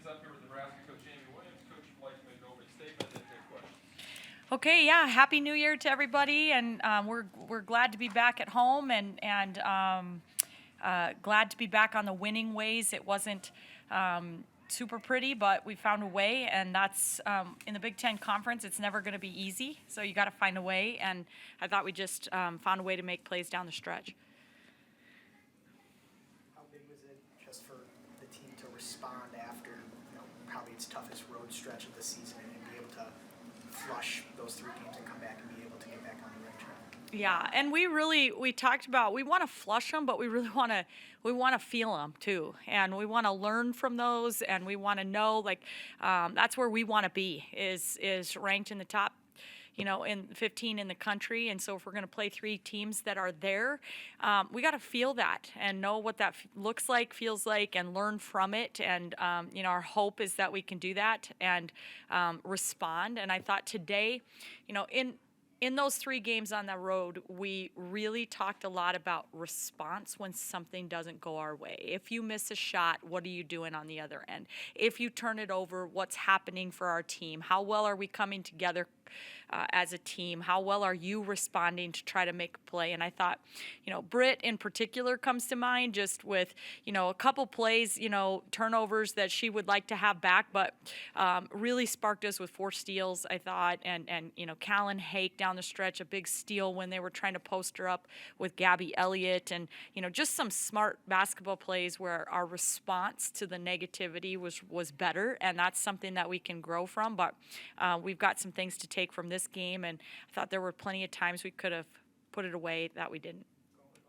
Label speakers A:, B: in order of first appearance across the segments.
A: up here with Nebraska coach Amy Williams. Coach, would like to make an opening statement and take questions.
B: Okay, yeah. Happy New Year to everybody, and we're glad to be back at home, and glad to be back on the winning ways. It wasn't super pretty, but we found a way, and that's in the Big Ten Conference. It's never going to be easy, so you got to find a way. And I thought we just found a way to make plays down the stretch.
C: How big was it just for the team to respond after probably its toughest road stretch of the season and be able to flush those 3 games and come back and be able to get back on the right track?
B: Yeah, and we talked about, we want to flush them, but we really want to feel them too, and we want to learn from those, and we want to know, like, that's where we want to be, is ranked in the top, in 15 in the country. And so if we're going to play 3 teams that are there, we got to feel that and know what that looks like, feels like, and learn from it. And our hope is that we can do that and respond. And I thought today, in those 3 games on the road, we really talked a lot about response when something doesn't go our way. If you miss a shot, what are you doing on the other end? If you turn it over, what's happening for our team? How well are we coming together as a team? How well are you responding to try to make a play? And I thought, Britt in particular comes to mind, just with, a couple plays, turnovers that she would like to have back, but really sparked us with 4 steals, I thought. And Callan Hake down the stretch, a big steal when they were trying to post her up with Gabby Elliott. And, just some smart basketball plays where our response to the negativity was better. And that's something that we can grow from. But we've got some things to take from this game, and I thought there were plenty of times we could have put it away that we didn't.
C: You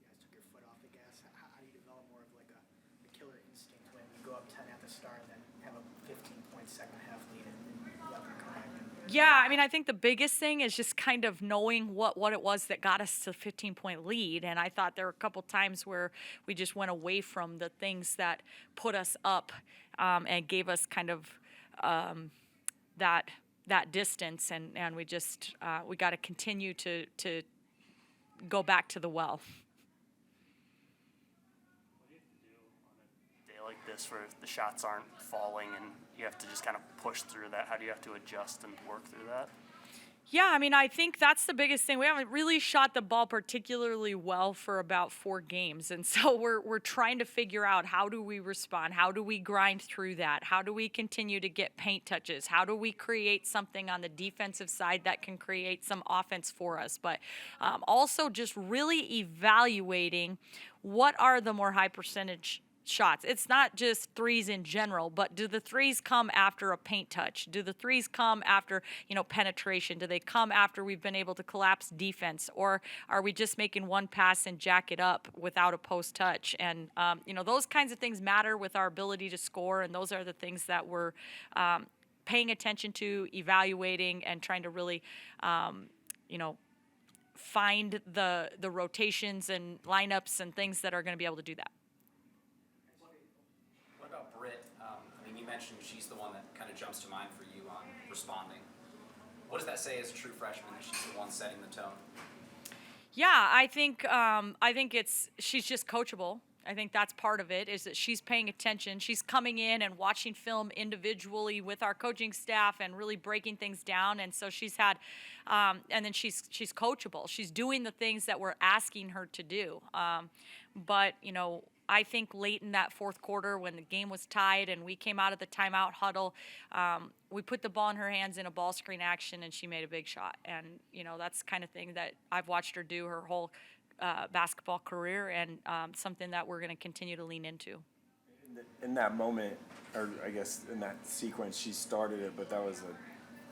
C: guys took your foot off the gas. How do you develop more of like a killer instinct when you go up 10 at the start and then have a 15-point second half lead and let them come back?
B: Yeah, I think the biggest thing is just kind of knowing what it was that got us to 15-point lead. And I thought there were a couple times where we just went away from the things that put us up and gave us kind of that distance. And we just we got to continue to go back to the well.
D: What do you have to do on a day like this where the shots aren't falling and you have to just kind of push through that? How do you have to adjust and work through that?
B: Yeah, I think that's the biggest thing. We haven't really shot the ball particularly well for about 4 games. And so we're trying to figure out, how do we respond? How do we grind through that? How do we continue to get paint touches? How do we create something on the defensive side that can create some offense for us? But also just really evaluating what are the more high percentage shots. It's not just threes in general, but do the threes come after a paint touch? Do the threes come after, penetration? Do they come after we've been able to collapse defense? Or are we just making one pass and jack it up without a post touch? And, those kinds of things matter with our ability to score, and those are the things that we're paying attention to, evaluating, and trying to really, find the rotations and lineups and things that are going to be able to do that.
E: You mentioned she's the one that kind of jumps to mind for you on responding. What does that say as a true freshman, that she's the one setting the tone?
B: Yeah, I think she's just coachable. I think that's part of it, is that she's paying attention. She's coming in and watching film individually with our coaching staff and really breaking things down. And so she's had, and then she's coachable. She's doing the things that we're asking her to do. But I think late in that 4th quarter, when the game was tied and we came out of the timeout huddle, we put the ball in her hands in a ball screen action, and she made a big shot. And, that's the kind of thing that I've watched her do her whole basketball career, and something that we're going to continue to lean into.
F: In that moment, or I guess in that sequence, she started it, but that was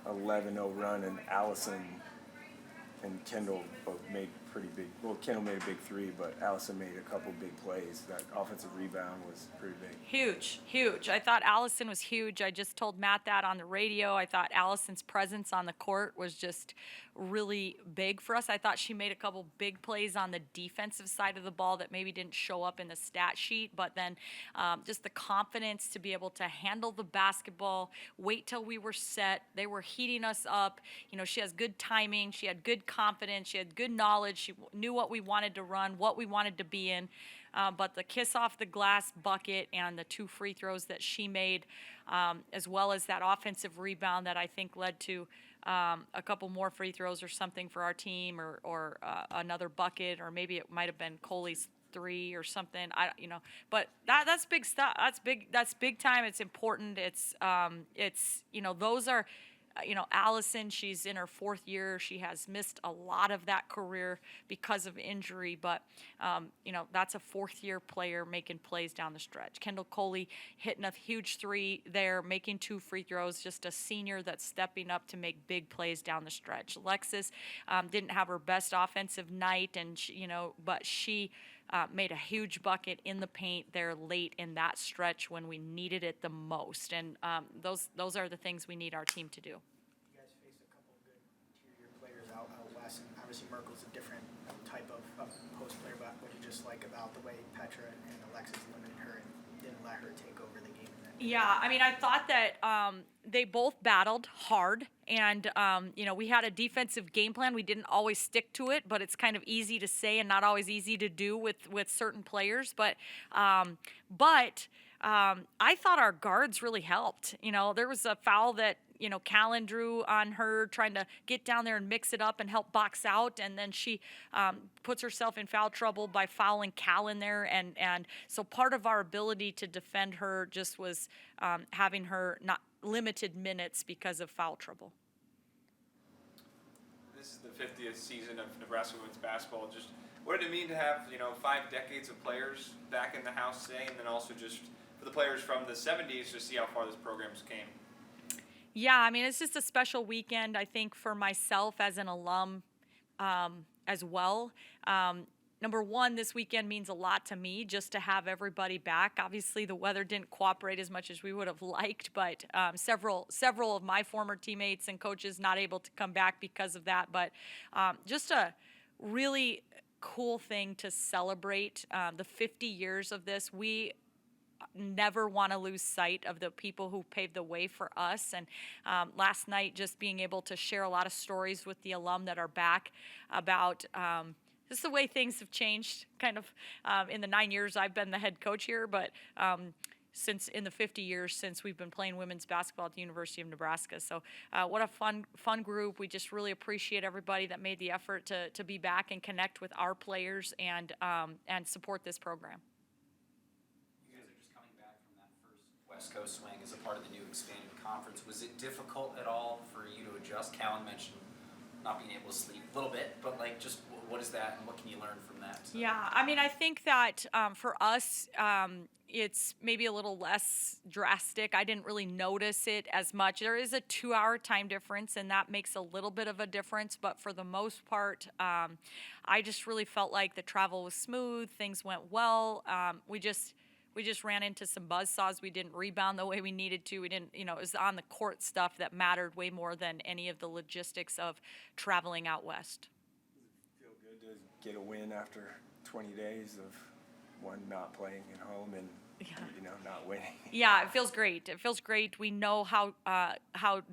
F: a 11-0 run, and Allison and Kendall both made pretty big. Well, Kendall made a big 3, but Allison made a couple big plays. That offensive rebound was pretty big.
B: Huge. I thought Allison was huge. I just told Matt that on the radio. I thought Allison's presence on the court was just really big for us. I thought she made a couple big plays on the defensive side of the ball that maybe didn't show up in the stat sheet, but then just the confidence to be able to handle the basketball, wait till we were set. They were heating us up. She has good timing. She had good confidence. She had good knowledge. She knew what we wanted to run, what we wanted to be in. but the kiss off the glass bucket and the 2 free throws that she made, as well as that offensive rebound that I think led to a couple more free throws or something for our team, or another bucket, or maybe it might have been Coley's 3 or something. But that's big stuff. That's big time. It's important. It's those are. Allison, she's in her 4th year. She has missed a lot of that career because of injury, but, that's a 4th-year player making plays down the stretch. Kendall Coley hitting a huge 3 there, making 2 free throws, just a senior that's stepping up to make big plays down the stretch. Alexis didn't have her best offensive night, and but she made a huge bucket in the paint there late in that stretch when we needed it the most. And those are the things we need our team to do.
C: You guys faced a couple of good interior players out west, and obviously Merkel's a different type of post player, but what you just like about the way Petra and Alexis limited her and didn't let her take over the game in that game?
B: Yeah, I mean, I thought that they both battled hard, and we had a defensive game plan. We didn't always stick to it, but it's kind of easy to say and not always easy to do with certain players. But I thought our guards really helped. There was a foul that Callan drew on her, trying to get down there and mix it up and help box out, and then she puts herself in foul trouble by fouling Callan there, and so part of our ability to defend her just was having her not limited minutes because of foul trouble.
A: This is the 50th season of Nebraska women's basketball. Just what did it mean to have 5 decades of players back in the house today, and then also just for the players from the 70s to see how far this program's came?
B: Yeah, I mean, it's just a special weekend, I think, for myself as an alum as well. Number one, this weekend means a lot to me just to have everybody back. Obviously, the weather didn't cooperate as much as we would have liked, but several of my former teammates and coaches not able to come back because of that. But just a really cool thing to celebrate the 50 years of this. We never want to lose sight of the people who paved the way for us. And last night, just being able to share a lot of stories with the alum that are back about just the way things have changed kind of in the 9 years I've been the head coach here, but since in the 50 years since we've been playing women's basketball at the University of Nebraska. So what a fun group. We just really appreciate everybody that made the effort to be back and connect with our players and support this program.
E: You guys are just coming back from that first West Coast swing as a part of the new expanded conference. Was it difficult at all for you to adjust? Callan mentioned not being able to sleep a little bit, but just what is that and what can you learn from that? So.
B: Yeah, I mean, I think that for us, it's maybe a little less drastic. I didn't really notice it as much. There is a 2-hour time difference, and that makes a little bit of a difference. But for the most part, I just really felt like the travel was smooth. Things went well. We just ran into some buzzsaws. We didn't rebound the way we needed to. We didn't, it was on the court stuff that mattered way more than any of the logistics of traveling out west.
F: Feel good to get a win after 20 days of one not playing at home and not winning.
B: Yeah, it feels great. It feels great. We know how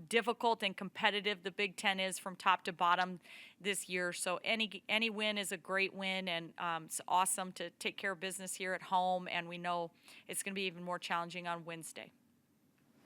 B: difficult and competitive the Big Ten is from top to bottom this year. So any win is a great win, and it's awesome to take care of business here at home. And we know it's going to be even more challenging on Wednesday.